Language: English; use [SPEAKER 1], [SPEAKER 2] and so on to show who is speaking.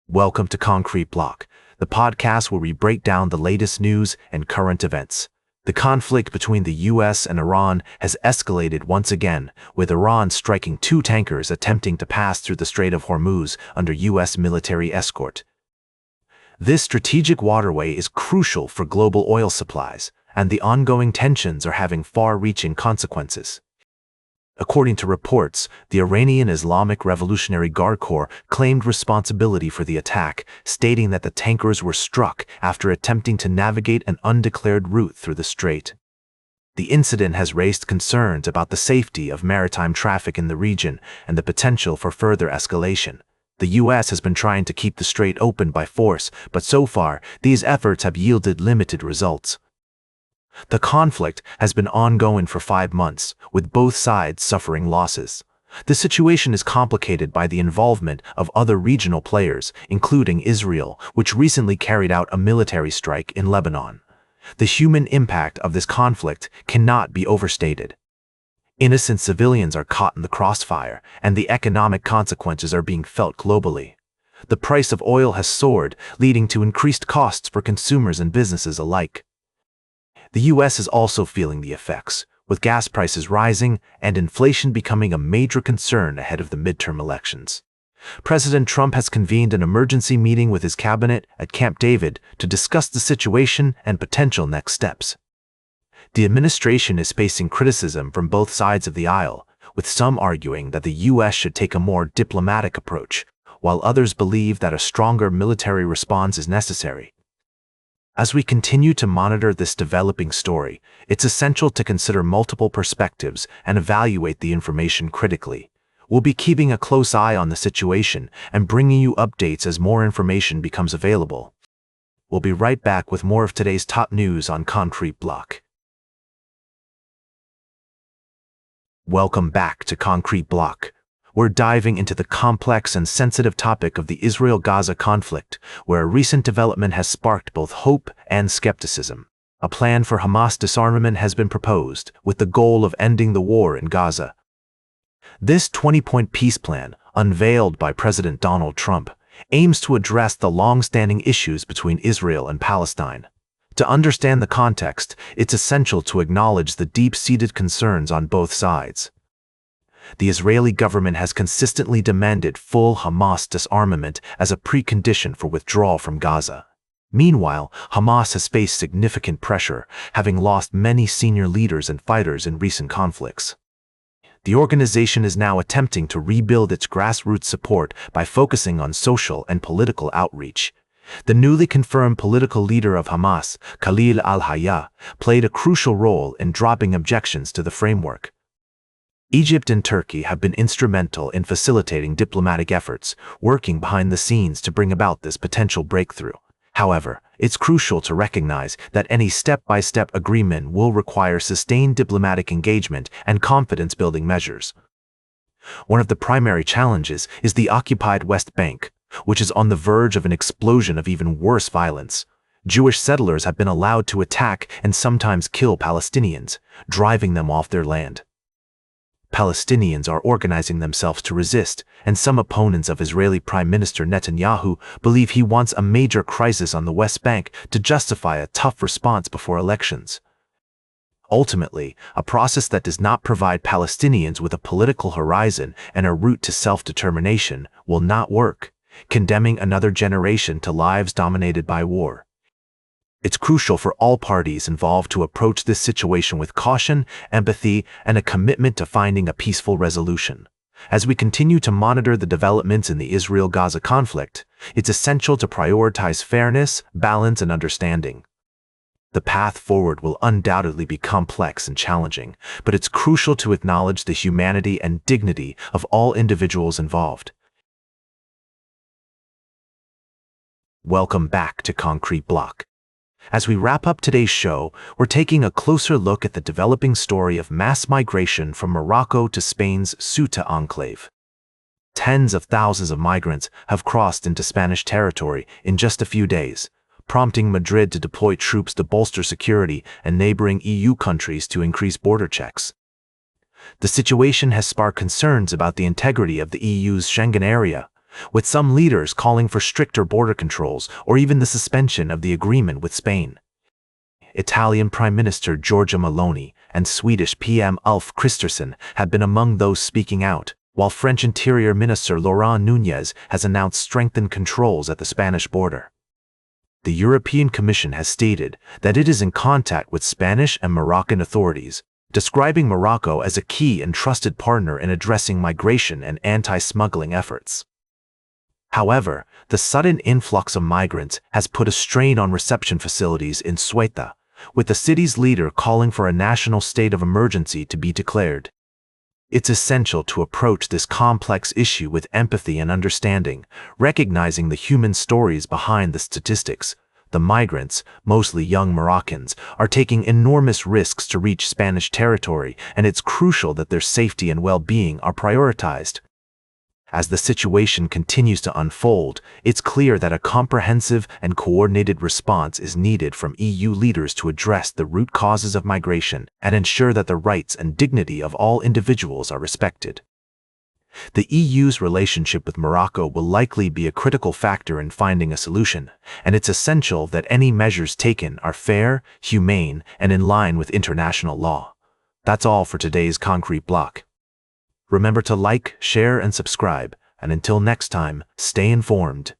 [SPEAKER 1] Welcome to Concrete Block, the podcast where we break down the latest news and current events. The conflict between the U.S. and Iran has escalated once again, with Iran striking two tankers attempting to pass through the Strait of Hormuz under U.S. military escort. This strategic waterway is crucial for global oil supplies, and the ongoing tensions are having far-reaching consequences. According to reports, the Iranian Islamic Revolutionary Guard Corps claimed responsibility for the attack, stating that the tankers were struck after attempting to navigate an undeclared route through the strait. The incident has raised concerns about the safety of maritime traffic in the region and the potential for further escalation. The U.S. has been trying to keep the strait open by force, but so far, these efforts have yielded limited results. The conflict has been ongoing for 5 months, with both sides suffering losses. The situation is complicated by the involvement of other regional players, including Israel, which recently carried out a military strike in Lebanon. The human impact of this conflict cannot be overstated. Innocent civilians are caught in the crossfire, and the economic consequences are being felt globally. The price of oil has soared, leading to increased costs for consumers and businesses alike. The U.S. is also feeling the effects, with gas prices rising and inflation becoming a major concern ahead of the midterm elections. President Trump has convened an emergency meeting with his cabinet at Camp David to discuss the situation and potential next steps. The administration is facing criticism from both sides of the aisle, with some arguing that the U.S. should take a more diplomatic approach, while others believe that a stronger military response is necessary. As we continue to monitor this developing story, it's essential to consider multiple perspectives and evaluate the information critically. We'll be keeping a close eye on the situation and bringing you updates as more information becomes available. We'll be right back with more of today's top news on Concrete Block. Welcome back to Concrete Block. We're diving into the complex and sensitive topic of the Israel Gaza conflict, where a recent development has sparked both hope and skepticism. A plan for Hamas disarmament has been proposed, with the goal of ending the war in Gaza. This 20-point peace plan, unveiled by President Donald Trump, aims to address the long-standing issues between Israel and Palestine. To understand the context, it's essential to acknowledge the deep-seated concerns on both sides. The Israeli government has consistently demanded full Hamas disarmament as a precondition for withdrawal from Gaza. Meanwhile, Hamas has faced significant pressure, having lost many senior leaders and fighters in recent conflicts. The organization is now attempting to rebuild its grassroots support by focusing on social and political outreach. The newly confirmed political leader of Hamas, Khalil al-Hayya, played a crucial role in dropping objections to the framework. Egypt and Turkey have been instrumental in facilitating diplomatic efforts, working behind the scenes to bring about this potential breakthrough. However, it's crucial to recognize that any step-by-step agreement will require sustained diplomatic engagement and confidence-building measures. One of the primary challenges is the occupied West Bank, which is on the verge of an explosion of even worse violence. Jewish settlers have been allowed to attack and sometimes kill Palestinians, driving them off their land. Palestinians are organizing themselves to resist, and some opponents of Israeli Prime Minister Netanyahu believe he wants a major crisis on the West Bank to justify a tough response before elections. Ultimately, a process that does not provide Palestinians with a political horizon and a route to self-determination will not work, condemning another generation to lives dominated by war. It's crucial for all parties involved to approach this situation with caution, empathy, and a commitment to finding a peaceful resolution. As we continue to monitor the developments in the Israel-Gaza conflict, it's essential to prioritize fairness, balance, and understanding. The path forward will undoubtedly be complex and challenging, but it's crucial to acknowledge the humanity and dignity of all individuals involved. Welcome back to Concrete Block. As we wrap up today's show, we're taking a closer look at the developing story of mass migration from Morocco to Spain's Ceuta enclave. Tens of thousands of migrants have crossed into Spanish territory in just a few days, prompting Madrid to deploy troops to bolster security and neighboring EU countries to increase border checks. The situation has sparked concerns about the integrity of the EU's Schengen area, with some leaders calling for stricter border controls or even the suspension of the agreement with Spain. Italian Prime Minister Giorgia Meloni and Swedish PM Ulf Kristersson have been among those speaking out, while French Interior Minister Laurent Nunez has announced strengthened controls at the Spanish border. The European Commission has stated that it is in contact with Spanish and Moroccan authorities, describing Morocco as a key and trusted partner in addressing migration and anti-smuggling efforts. However, the sudden influx of migrants has put a strain on reception facilities in Ceuta, with the city's leader calling for a national state of emergency to be declared. It's essential to approach this complex issue with empathy and understanding, recognizing the human stories behind the statistics. The migrants, mostly young Moroccans, are taking enormous risks to reach Spanish territory, and it's crucial that their safety and well-being are prioritized. As the situation continues to unfold, it's clear that a comprehensive and coordinated response is needed from EU leaders to address the root causes of migration and ensure that the rights and dignity of all individuals are respected. The EU's relationship with Morocco will likely be a critical factor in finding a solution, and it's essential that any measures taken are fair, humane, and in line with international law. That's all for today's Concrete Block. Remember to like, share, and subscribe, and until next time, stay informed.